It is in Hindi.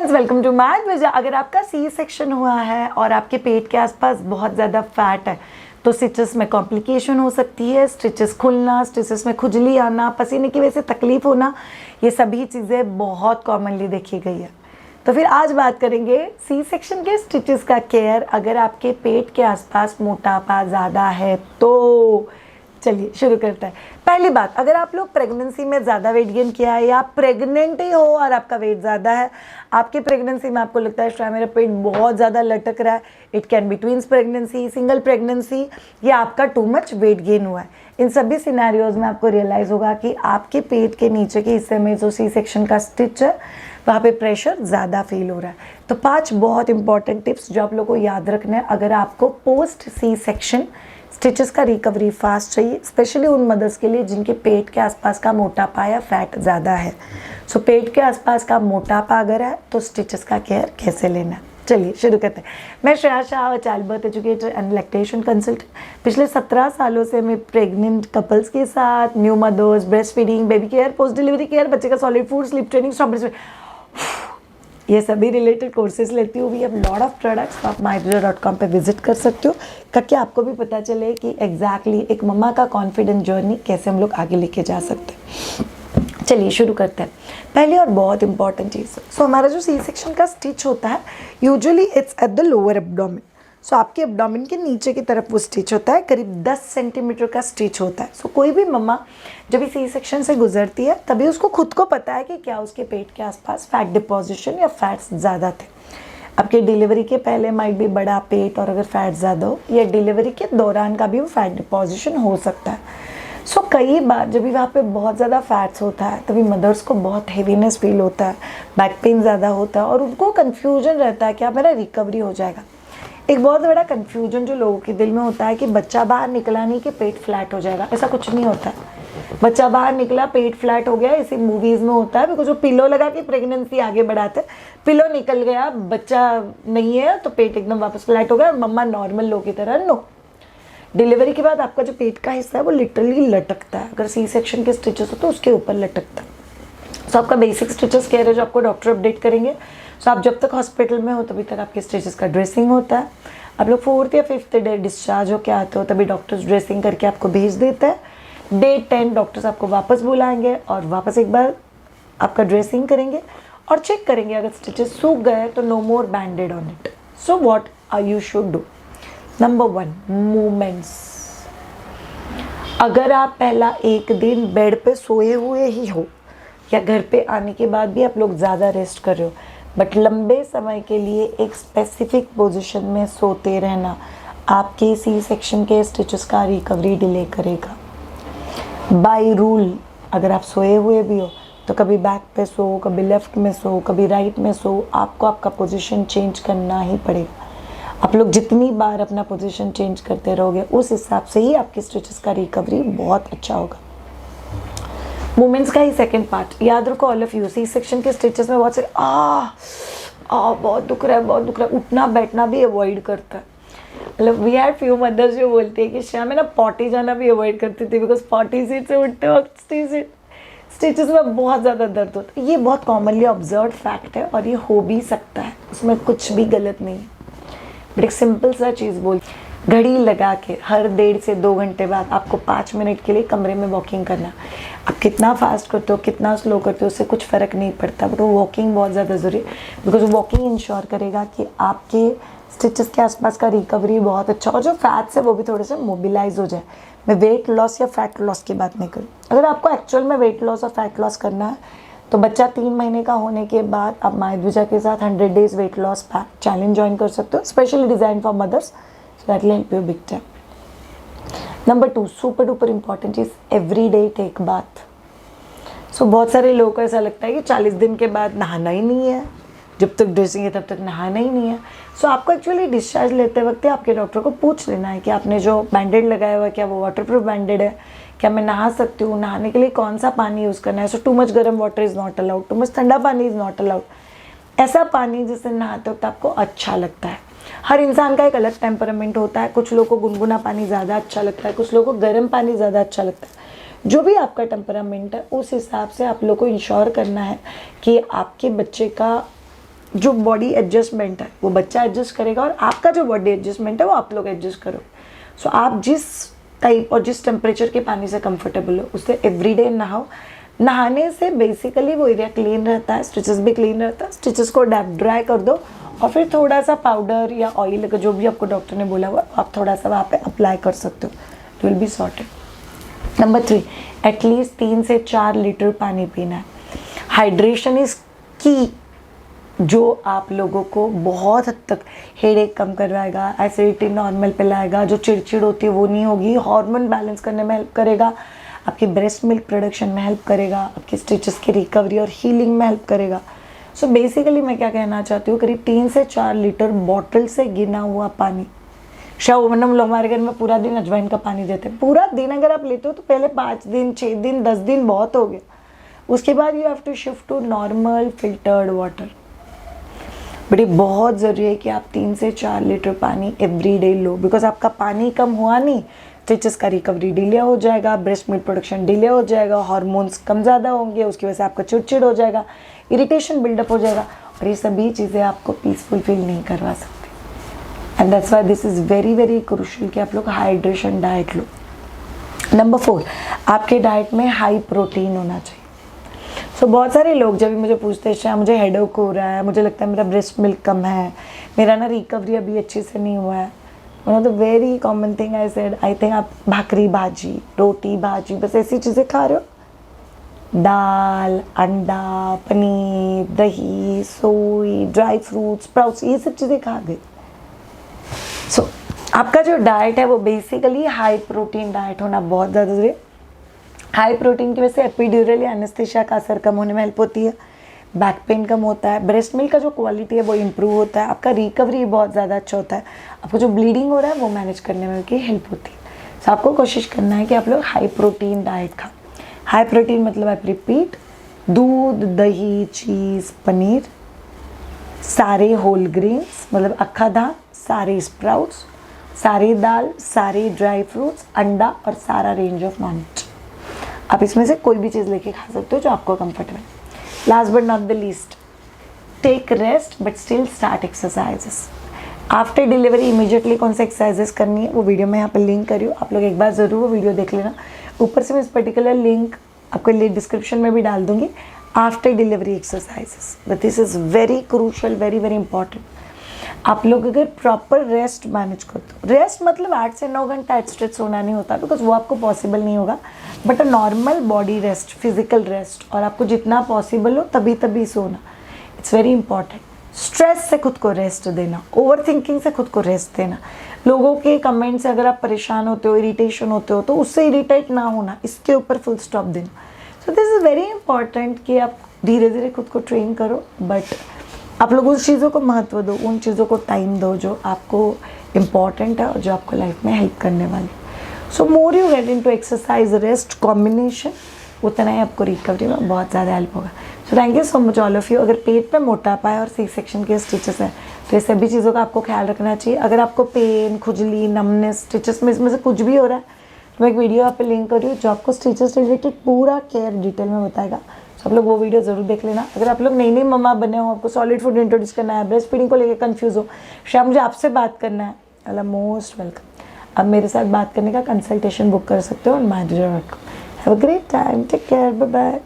फ्रेंड्स, वेलकम टू माय विजय। अगर आपका सी सेक्शन हुआ है और आपके पेट के आसपास बहुत ज़्यादा फैट है तो स्टिचेस में कॉम्प्लिकेशन हो सकती है। स्टिचेस खुलना, स्टिचेस में खुजली आना, पसीने की वजह से तकलीफ होना, ये सभी चीज़ें बहुत कॉमनली देखी गई है। तो फिर आज बात करेंगे सी सेक्शन के स्टिचेस का केयर अगर आपके पेट के आसपास मोटापा ज़्यादा है तो। चलिए शुरू करते हैं। पहली बात, अगर आप लोग प्रेगनेंसी में ज़्यादा वेट गेन किया है या प्रेग्नेंट ही हो और आपका वेट ज़्यादा है, आपकी प्रेगनेंसी में आपको लगता है शायद मेरा पेट बहुत ज़्यादा लटक रहा है, it can be twins pregnancy, single pregnancy, या आपका टू मच वेट गेन हुआ है। इन सभी सिनेरियोज में आपको रियलाइज़ होगा कि आपके पेट के नीचे के हिस्से में जो सी सेक्शन का स्टिच है वहाँ पे प्रेशर ज़्यादा फील हो रहा है। तो 5 बहुत इंपॉर्टेंट टिप्स जो आप लोगों को याद रखना है अगर आपको पोस्ट सी सेक्शन स्टिचेस का रिकवरी फास्ट चाहिए, स्पेशली उन मदर्स के लिए जिनके पेट के आसपास का मोटापा या फैट ज़्यादा है। सो पेट के आसपास का मोटापा अगर है तो स्टिचेस का केयर कैसे लेना है, चलिए शुरू करते हैं। मैं Shreya Shah, child birth educator and lactation consultant. पिछले 17 सालों से मैं प्रेग्नेंट कपल्स के साथ new mothers, breast feeding, baby care, post delivery care, बच्चे का solid food, sleep training, stop ये सभी रिलेटेड कोर्सेज लेती हूँ। We have lot of products, आप myvijay.com पे विजिट कर सकते हो ताकि आपको भी पता चले कि एग्जैक्टली एक मम्मा का कॉन्फिडेंट जर्नी कैसे हम लोग आगे लेके जा सकते हैं। चलिए शुरू करते हैं। पहली और बहुत इंपॉर्टेंट चीज़, सो हमारा जो सी सेक्शन का स्टिच होता है usually it's at the lower abdomen. So आपके एब्डोमेन के नीचे की तरफ वो स्टिच होता है, करीब 10 सेंटीमीटर का स्टिच होता है। सो कोई भी मम्मा जब सी सेक्शन से गुजरती है तभी उसको खुद को पता है कि क्या उसके पेट के आसपास फैट डिपॉजिशन या फैट्स ज़्यादा थे। आपके डिलीवरी के पहले माइट भी बड़ा पेट और अगर फैट ज़्यादा हो, या डिलीवरी के दौरान का भी वो फैट डिपॉजिशन हो सकता है। सो कई बार जब भी वहाँ पे बहुत ज़्यादा फैट्स होता है तभी मदर्स को बहुत हेवीनेस फील होता है, बैक पेन ज़्यादा होता है और उनको कन्फ्यूजन रहता है कि आप मेरा रिकवरी हो जाएगा। एक बहुत बड़ा कन्फ्यूजन जो लोगों के दिल में होता है कि बच्चा बाहर निकला नहीं कि पेट फ्लैट हो जाएगा, ऐसा कुछ नहीं होता है। बच्चा बाहर निकला पेट फ्लैट हो गया, इसी मूवीज़ में होता है, बिकॉज वो पिलो लगा के प्रेगनेंसी आगे बढ़ाते हैं। पिलो निकल गया, बच्चा नहीं है तो पेट एकदम वापस फ्लैट हो गया और मम्मा नॉर्मल लोग की तरह। नो, डिलीवरी के बाद आपका जो पेट का हिस्सा है वो लिटरली लटकता है। अगर सी सेक्शन के स्टिचेस हो तो उसके ऊपर लटकता है। सो आपका बेसिक स्टिचेस केयर है जो आपको डॉक्टर अपडेट करेंगे। सो आप जब तक हॉस्पिटल में हो तभी तक आपके स्टिचेस का ड्रेसिंग होता है। आप लोग 4th या 5th डे डिस्चार्ज होकर आते हो तभी डॉक्टर्स ड्रेसिंग करके आपको भेज देते हैं। डे 10 डॉक्टर्स आपको वापस बुलाएंगे और वापस एक बार आपका ड्रेसिंग करेंगे और चेक करेंगे। अगर स्टिचेस सूख गए तो no more bandaid on it. So what are you should do? Number 1, movements. अगर आप पहला एक दिन बेड पे सोए हुए ही हो या घर पे आने के बाद भी आप लोग ज़्यादा रेस्ट कर रहे हो, बट लंबे समय के लिए एक स्पेसिफिक पोजीशन में सोते रहना आपके सी सेक्शन के स्टिचेस का रिकवरी डिले करेगा। बाय रूल अगर आप सोए हुए भी हो तो कभी बैक पे सो, कभी लेफ्ट में सो, कभी राइट में सो, आपको आपका पोजीशन चेंज करना ही पड़ेगा। आप लोग जितनी बार अपना पोजीशन चेंज करते रहोगे उस हिसाब से ही आपके स्टिचेस का रिकवरी बहुत अच्छा होगा। मूवमेंट्स का ही सेकंड पार्ट याद रखो all of you. C section के स्टिचेस में बहुत से बहुत दुख रहा है, बहुत दुख रहा है, उठना बैठना भी अवॉइड करता है। मतलब वी हैड फ्यू मदर्स जो बोलती है कि शायद मैं ना पॉटी जाना भी अवॉइड करती थी बिकॉज पॉटी सीट से उठते वक्त स्टिचेस में बहुत ज़्यादा दर्द होता है। ये बहुत कॉमनली ऑब्जर्व फैक्ट है और ये हो भी सकता है, उसमें कुछ भी गलत नहीं है। बट एक सिंपल सा चीज़ बोल, घड़ी लगा के हर 1.5 से 2 घंटे बाद आपको 5 मिनट के लिए कमरे में वॉकिंग करना। आप कितना फास्ट करते हो, कितना स्लो करते हो, उससे कुछ फ़र्क नहीं पड़ता, बट वो वॉकिंग बहुत ज़्यादा ज़रूरी है बिकॉज वॉकिंग इंश्योर करेगा कि आपके स्टिचेस के आसपास का रिकवरी बहुत अच्छा और जो फैट्स है वो भी थोड़े से मोबिलाइज हो जाए। मैं वेट लॉस या फैट लॉस की बात नहीं करूँ। अगर आपको एक्चुअल में वेट लॉस और फैट लॉस करना है तो बच्चा 3 महीने का होने के बाद आप मायद्विजा के साथ 100 days weight loss challenge join कर सकते हो, specially design for mothers, so that will help you big time. Number 2, super duper important चीज़, every day take bath. So बहुत सारे लोगों को ऐसा लगता है कि 40 दिन के बाद नहाना ही नहीं है, जब तक ड्रेसिंग है तब तक नहाना ही नहीं है। सो आपको एक्चुअली डिस्चार्ज लेते वक्त आपके डॉक्टर को पूछ लेना है कि आपने जो बैंडेड लगाया हुआ है क्या वो वाटरप्रूफ बैंडेड है, क्या मैं नहा सकती हूँ, नहाने के लिए कौन सा पानी यूज़ करना है। सो टू मच गर्म water is not allowed, too much ठंडा पानी इज़ नॉट अलाउड। ऐसा पानी जिससे नहाते वक्त आपको अच्छा लगता है। हर इंसान का एक अलग टेम्परामेंट होता है, कुछ लोगों को गुनगुना पानी ज़्यादा अच्छा लगता है, कुछ लोगों को गर्म पानी ज़्यादा अच्छा लगता है। जो भी आपका टेम्परामेंट है उस हिसाब से आप लोग को इंश्योर करना है कि आपके बच्चे का जो बॉडी एडजस्टमेंट है वो बच्चा एडजस्ट करेगा, और आपका जो बॉडी एडजस्टमेंट है वो आप लोग एडजस्ट करो। सो आप जिस टाइप और जिस टेम्परेचर के पानी से कंफर्टेबल हो उससे एवरीडे नहाओ। नहाने से बेसिकली वो एरिया क्लीन रहता है, स्टिचेस भी क्लीन रहता है। स्टिचेस को डैप ड्राई कर दो और फिर थोड़ा सा पाउडर या ऑयल का जो भी आपको डॉक्टर ने बोला हुआ आप थोड़ा सा वहाँ पे अप्लाई कर सकते हो, it will be sorted. Number 3, at least 3 से 4 लीटर पानी पीना है। हाइड्रेशन इज़ की, जो आप लोगों को बहुत हद तक हेडेक कम करवाएगा, एसिडिटी नॉर्मल पे लाएगा, जो चिड़चिड़ होती है वो नहीं होगी, हार्मोन बैलेंस करने में हेल्प करेगा, आपकी ब्रेस्ट मिल्क प्रोडक्शन में हेल्प करेगा, आपकी स्टिचेस की रिकवरी और हीलिंग में हेल्प करेगा। सो बेसिकली मैं क्या कहना चाहती हूँ, करीब 3 से 4 लीटर बॉटल से गिना हुआ पानी। शायद मतलब लोग हमारे घर में पूरा दिन अजवाइन का पानी देते हैं, पूरा दिन अगर आप लेते हो तो पहले 5 दिन 6 दिन 10 दिन बहुत हो गया, उसके बाद you have to shift to normal filtered water. But ये बहुत ज़रूरी है कि आप 3 से 4 लीटर पानी एवरीडे लो, बिकॉज आपका पानी कम हुआ नहीं, स्टिचेस का रिकवरी डिले हो जाएगा, ब्रेस्ट मिल्क प्रोडक्शन डिले हो जाएगा, हार्मोन्स कम ज़्यादा होंगे, उसकी वजह से आपका चिड़चिड़ हो जाएगा, इरिटेशन बिल्डअप हो जाएगा, और ये सभी चीज़ें आपको पीसफुल फील नहीं करवा सकती। And that's why this is very very crucial कि आप लोग हाइड्रेशन डाइट लो। नंबर 4, आपके डाइट में हाई प्रोटीन होना चाहिए। सो बहुत सारे लोग जब भी मुझे पूछते हैं मुझे हेडेक हो रहा है, मुझे लगता है मेरा ब्रेस्ट मिल्क कम है, मेरा ना रिकवरी अभी अच्छे से नहीं हुआ है, one of the very common thing I said, I think आप भाकरी भाजी, रोटी भाजी, बस ऐसी चीज़ें खा रहे हो। दाल, अंडा, पनीर, दही, सोई, ड्राई फ्रूट्स, स्प्राउट्स, ये सब चीज़ें खा गए। सो आपका जो डाइट है वो बेसिकली हाई प्रोटीन डाइट होना बहुत ज़्यादा ज़रूरी है। हाई प्रोटीन की वजह से एपिड्यूरल या एनेस्थीसिया का असर कम होने में हेल्प होती है, बैक पेन कम होता है, ब्रेस्ट मिल्क का जो क्वालिटी है वो इम्प्रूव होता है, आपका रिकवरी बहुत ज़्यादा अच्छा होता है, आपको जो ब्लीडिंग हो रहा है वो मैनेज करने में की हेल्प होती है। सो आपको कोशिश करना है कि आप लोग हाई प्रोटीन डाइट खाओ। हाई प्रोटीन मतलब आप रिपीट, दूध, दही, चीज़, पनीर, सारे होल ग्रेन्स मतलब अक्खा धान, सारे स्प्राउट्स, सारी दाल, सारे ड्राई फ्रूट्स, अंडा और सारा रेंज ऑफ नॉन वेज। आप इसमें से कोई भी चीज़ लेके खा सकते हो जो आपको comfortable. Last but not the least, take rest but still start exercises. After delivery immediately कौन से एक्सरसाइजेस करनी है वो वीडियो में यहाँ पर लिंक करी हूँ, आप लोग एक बार ज़रूर वो वीडियो देख लेना। ऊपर से मैं इस पर्टिकुलर लिंक आपको डिस्क्रिप्शन में भी डाल दूँगी, after delivery exercises. But this is very crucial, very very important. आप लोग अगर प्रॉपर रेस्ट मैनेज करते हो, रेस्ट मतलब 8 से 9 घंटा एक्स्ट्रेट सोना नहीं होता, बिकॉज वो आपको पॉसिबल नहीं होगा, but a normal body rest, physical rest, और आपको जितना पॉसिबल हो तभी सोना, इट्स वेरी इंपॉर्टेंट। स्ट्रेस से खुद को रेस्ट देना, ओवर थिंकिंग से खुद को रेस्ट देना, लोगों के कमेंट से अगर आप परेशान होते हो, इरिटेशन होते हो तो उससे इरिटेट ना होना, इसके ऊपर फुल स्टॉप देना। So this is very important कि आप धीरे धीरे खुद को ट्रेन करो, बट आप लोग उस चीज़ों को महत्व दो, उन चीज़ों को टाइम दो जो आपको इम्पॉर्टेंट है और जो आपको लाइफ में हेल्प करने वाली। So more you get into exercise rest combination, उतना ही आपको रिकवरी में बहुत ज़्यादा हेल्प होगा। So thank you so much all of you. अगर पेट में मोटापा है और सी सेक्शन के स्टिचेस है तो ये सभी चीज़ों का आपको ख्याल रखना चाहिए। अगर आपको पेन, खुजली, नमनेस, स्टिचेस में इसमें से कुछ भी हो रहा है तो मैं एक वीडियो आप पे लिंक कर रही हूँ जो आपको स्टिचेस रिलेटेड पूरा केयर डिटेल में बताएगा। तो आप लोग वो वीडियो ज़रूर देख लेना। अगर आप लोग नई मम्मा बने हो, आपको सॉलिड फूड इंट्रोड्यूस करना है, ब्रेस्ट फीडिंग को लेकर कंफ्यूज हो, शायद मुझे आपसे बात करना है, अल्लाह मोस्ट वेलकम। अब मेरे साथ बात करने का कंसल्टेशन बुक कर सकते हो on mydear.com। Have a great time, take care, bye bye.